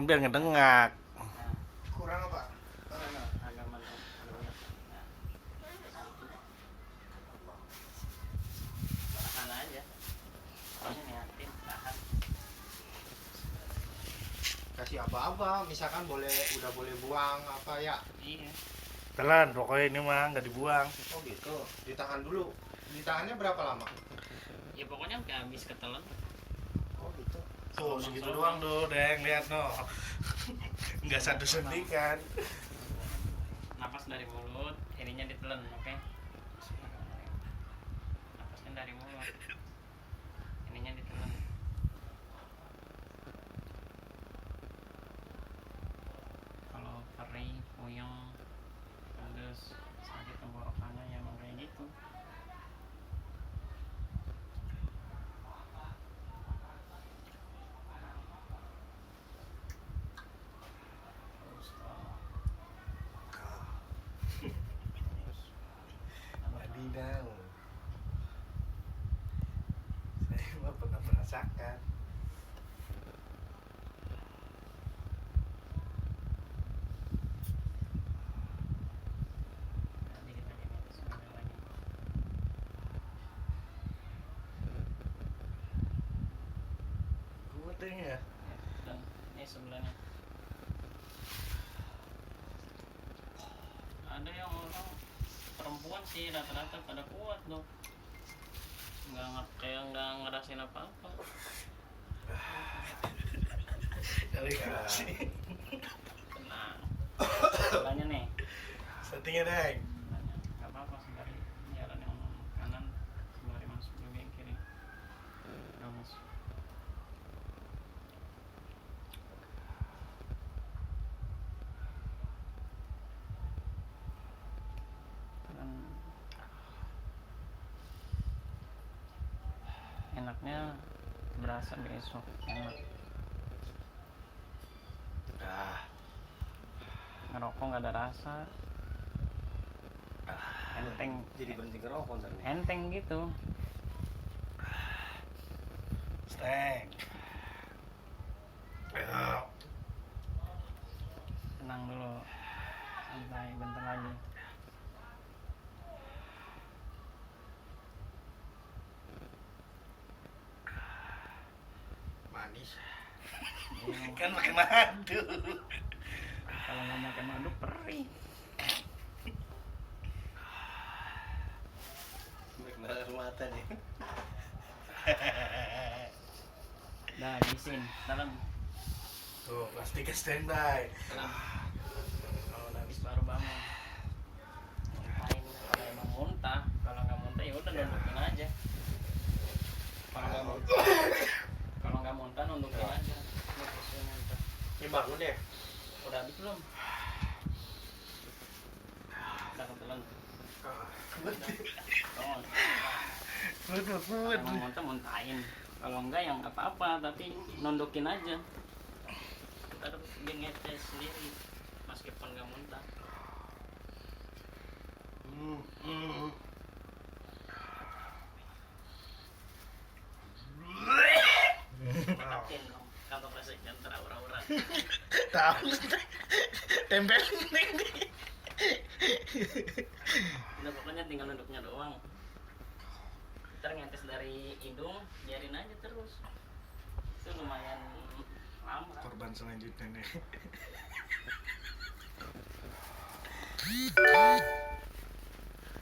kan biar ngedengak. Nah, Kurang apa? agak mantap. Nah, tahan aja. Ini niatin tahan. Kasih apa-apa, misalkan udah boleh buang apa ya? Iya. Telan, pokoknya ini mah nggak dibuang. Oh gitu. Ditahan dulu. Ditahannya berapa lama? Ya pokoknya sampai habis ketelan. Oh gitu. Tuh segitu doang tuh, Deng, lihat no. Nggak satu sendi kan. Napas dari mulut, ininya ditelan, oke? Napasnya dari mulut, ininya ditelan. Kalau perih, puyeng, pedes, sakit tenggorokannya ya emang kayak gitu. Wadidaw. Saya mah pernah merasakan. Dikit lagi nih, sebentar lagi. Kuat deh ya. Dan ini sebelahnya. Ada yang orang perempuan sih rata-rata pada kuat loh, kayak nggak ngerasain apa-apa. Kali kasih. Tenang. Sebelahnya nih, Settingnya, Deng. sebelahnya nggak apa-apa, sembari jalan yang kanan, sembari masuk juga yang kiri. Nggak masuk. Dan enaknya berasa besok enak. Ah, Ngerokok nggak ada rasa, enteng, Jadi berhenti ngerokok ntar nih. enteng gitu. Steng. Ayo. Tenang dulu, santai, bentar lagi. Manis. Kan pakai madu. Kalau nggak pakai madu perih. Baik air mata nih. Dah, habisin, dalam. Tuh, plastiknya standby. Kalau udah habis baru bangun. Muntahin, kalau emang muntah, kalau nggak muntah ya udah nundukin aja. Kalau nggak muntah nundukin aja. Ini posisinya muntah. Ini bangun deh. Udah habis belum? Udah kebetulan. Oh, Waduh. emang muntah muntahin. Kalau enggak ya nggak apa-apa, tapi nundukin aja. Ntar dia ngetes sendiri, meskipun nggak muntah. Makin dong, kantong plastiknya ntar aura-aura. Tahu. Tempel nih. Udah pokoknya tinggal nunduknya doang. Ntar ngetes dari hidung, biarin aja terus. Itu lumayan lama. Korban selanjutnya nih.